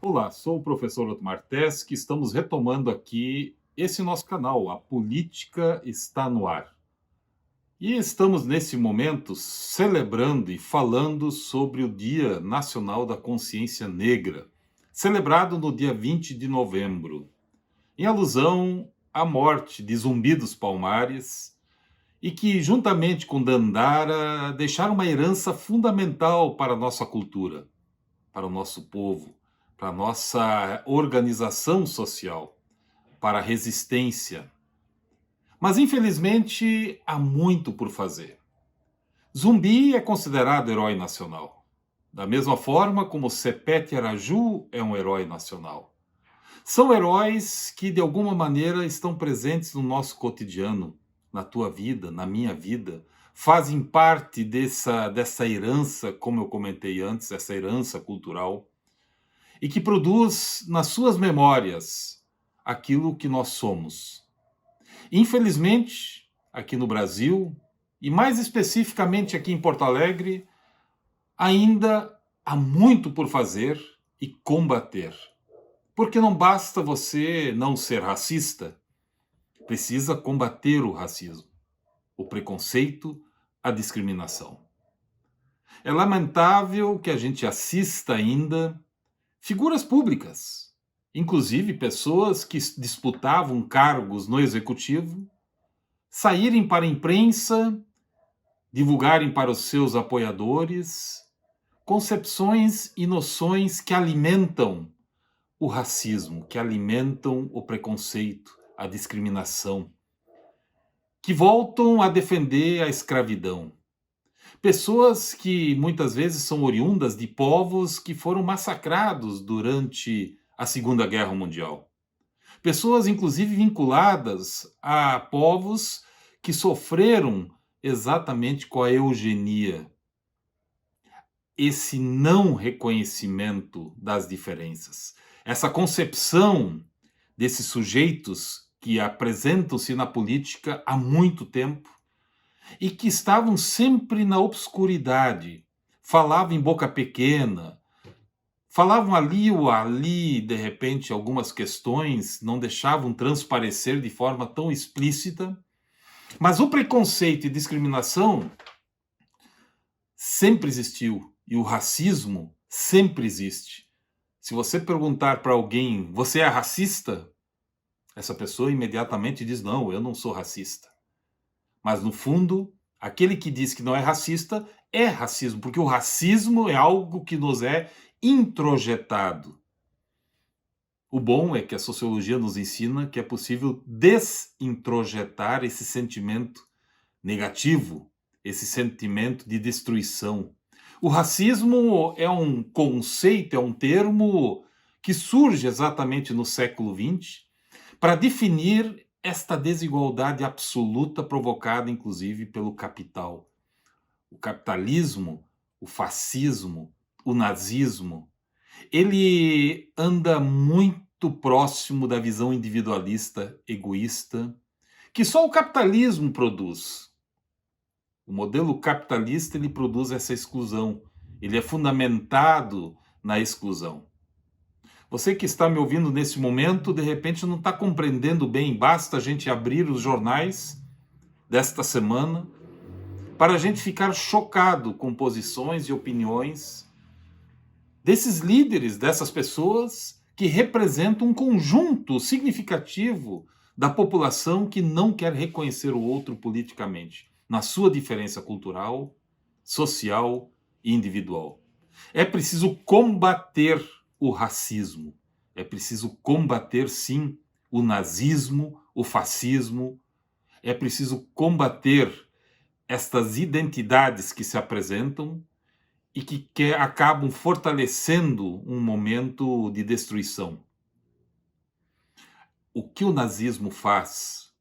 Olá, sou o professor Otmar Tesc. Estamos retomando aqui esse nosso canal, A Política Está no Ar. E estamos nesse momento celebrando e falando sobre o Dia Nacional da Consciência Negra, celebrado no dia 20 de novembro, em alusão à morte de Zumbi dos Palmares e que, juntamente com Dandara, deixaram uma herança fundamental para a nossa cultura, para o nosso povo, para a nossa organização social, para a resistência. Mas, infelizmente, há muito por fazer. Zumbi é considerado herói nacional, da mesma forma como Sepete Araju é um herói nacional. São heróis que, de alguma maneira, estão presentes no nosso cotidiano, na tua vida, na minha vida, fazem parte dessa herança, como eu comentei antes, essa herança cultural, e que produz nas suas memórias aquilo que nós somos. Infelizmente, aqui no Brasil, e mais especificamente aqui em Porto Alegre, ainda há muito por fazer e combater. Porque não basta você não ser racista, precisa combater o racismo, o preconceito, a discriminação. É lamentável que a gente assista ainda figuras públicas, inclusive pessoas que disputavam cargos no executivo, saírem para a imprensa, divulgarem para os seus apoiadores concepções e noções que alimentam o racismo, que alimentam o preconceito, a discriminação, que voltam a defender a escravidão. Pessoas que muitas vezes são oriundas de povos que foram massacrados durante a Segunda Guerra Mundial. Pessoas, inclusive, vinculadas a povos que sofreram exatamente com a eugenia. Esse não reconhecimento das diferenças, essa concepção desses sujeitos que apresentam-se na política há muito tempo e que estavam sempre na obscuridade, falavam em boca pequena, falavam ali ou ali, de repente, algumas questões, não deixavam transparecer de forma tão explícita, mas o preconceito e discriminação sempre existiu e o racismo sempre existe. Se você perguntar para alguém, você é racista? Essa pessoa imediatamente diz, não, eu não sou racista. Mas, no fundo, aquele que diz que não é racista é racismo, porque o racismo é algo que nos é introjetado. O bom é que a sociologia nos ensina que é possível desintrojetar esse sentimento negativo, esse sentimento de destruição. O racismo é um conceito, é um termo que surge exatamente no século XX para definir esta desigualdade absoluta provocada, inclusive, pelo capital. O capitalismo, o fascismo, o nazismo, ele anda muito próximo da visão individualista, egoísta, que só o capitalismo produz. O modelo capitalista, ele produz essa exclusão. Ele é fundamentado na exclusão. Você que está me ouvindo nesse momento, de repente não está compreendendo bem. Basta a gente abrir os jornais desta semana para a gente ficar chocado com posições e opiniões desses líderes, dessas pessoas que representam um conjunto significativo da população que não quer reconhecer o outro politicamente, na sua diferença cultural, social e individual. É preciso combater o racismo. É preciso combater, sim, o nazismo, o fascismo. É preciso combater estas identidades que se apresentam e que acabam fortalecendo um momento de destruição. O que o nazismo faz,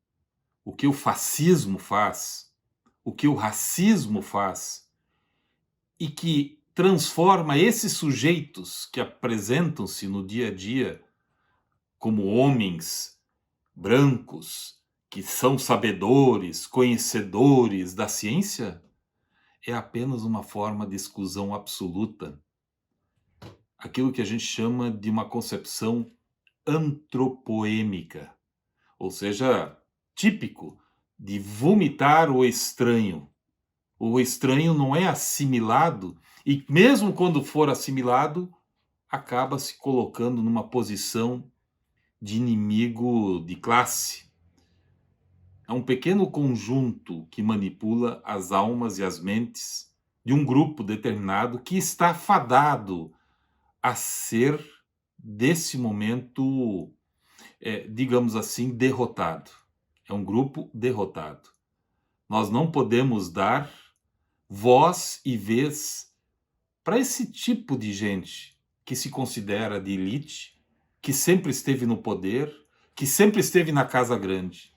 o que o fascismo faz, o que o racismo faz, e que transforma esses sujeitos que apresentam-se no dia a dia como homens brancos, que são sabedores, conhecedores da ciência, é apenas uma forma de exclusão absoluta. aquilo que a gente chama de uma concepção antropoêmica, ou seja, típico de vomitar o estranho. O estranho não é assimilado e mesmo quando for assimilado, acaba se colocando numa posição de inimigo de classe. É um pequeno conjunto que manipula as almas e as mentes de um grupo determinado que está fadado a ser, desse momento, digamos assim, derrotado. É um grupo derrotado. Nós não podemos dar voz e vez para esse tipo de gente que se considera de elite, que sempre esteve no poder, que sempre esteve na casa grande.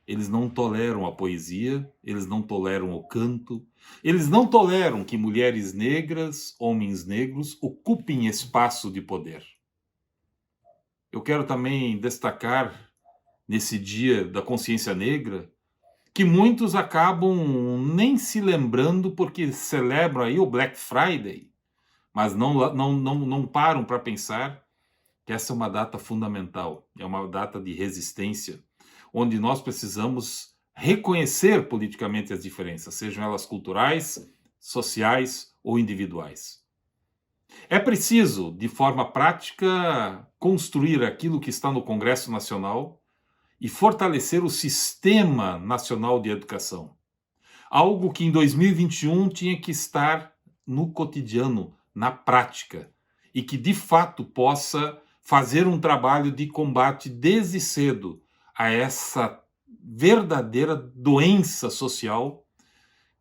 Eles não toleram a poesia, eles não toleram o canto, eles não toleram que mulheres negras, homens negros ocupem espaço de poder. Eu quero também destacar, nesse dia da consciência negra, que muitos acabam nem se lembrando porque celebram aí o Black Friday, mas não param para pensar que essa é uma data fundamental, é uma data de resistência, onde nós precisamos reconhecer politicamente as diferenças, sejam elas culturais, sociais ou individuais. É preciso, de forma prática, construir aquilo que está no Congresso Nacional e fortalecer o Sistema Nacional de Educação. Algo que em 2021 tinha que estar no cotidiano, na prática, e que de fato possa fazer um trabalho de combate desde cedo a essa verdadeira doença social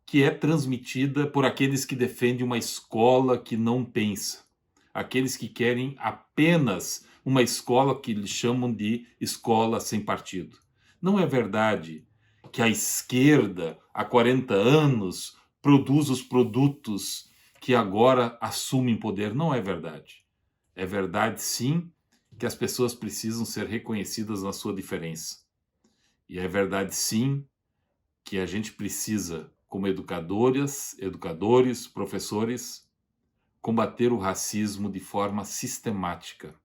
que é transmitida por aqueles que defendem uma escola que não pensa, aqueles que querem apenas uma escola que eles chamam de escola sem partido. Não é verdade que a esquerda, há 40 anos, produz os produtos que agora assumem poder. Não é verdade. É verdade, sim, que as pessoas precisam ser reconhecidas na sua diferença. E é verdade, sim, que a gente precisa, como educadoras, educadores, professores, combater o racismo de forma sistemática.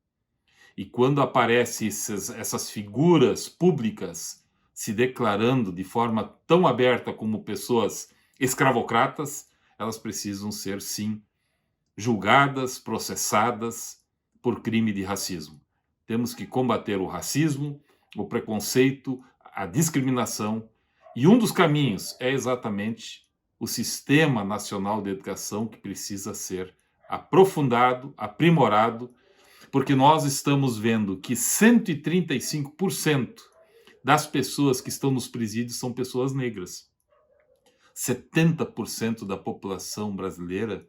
E quando aparecem essas figuras públicas se declarando de forma tão aberta como pessoas escravocratas, elas precisam ser, sim, julgadas, processadas por crime de racismo. Temos que combater o racismo, o preconceito, a discriminação, e um dos caminhos é exatamente o Sistema Nacional de Educação, que precisa ser aprofundado, aprimorado, porque nós estamos vendo que 135% das pessoas que estão nos presídios são pessoas negras. 70% da população brasileira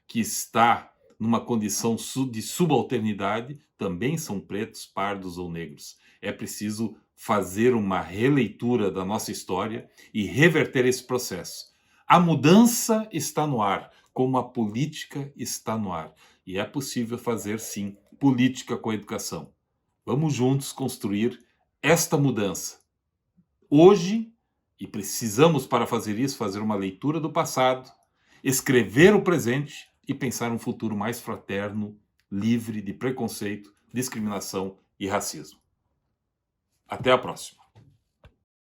que está numa condição de subalternidade também são pretos, pardos ou negros. É preciso fazer uma releitura da nossa história e reverter esse processo. A mudança está no ar, como a política está no ar. E é possível fazer, sim, política com a educação. Vamos juntos construir esta mudança. Hoje, e precisamos para fazer isso, fazer uma leitura do passado, escrever o presente e pensar um futuro mais fraterno, livre de preconceito, discriminação e racismo. Até a próxima.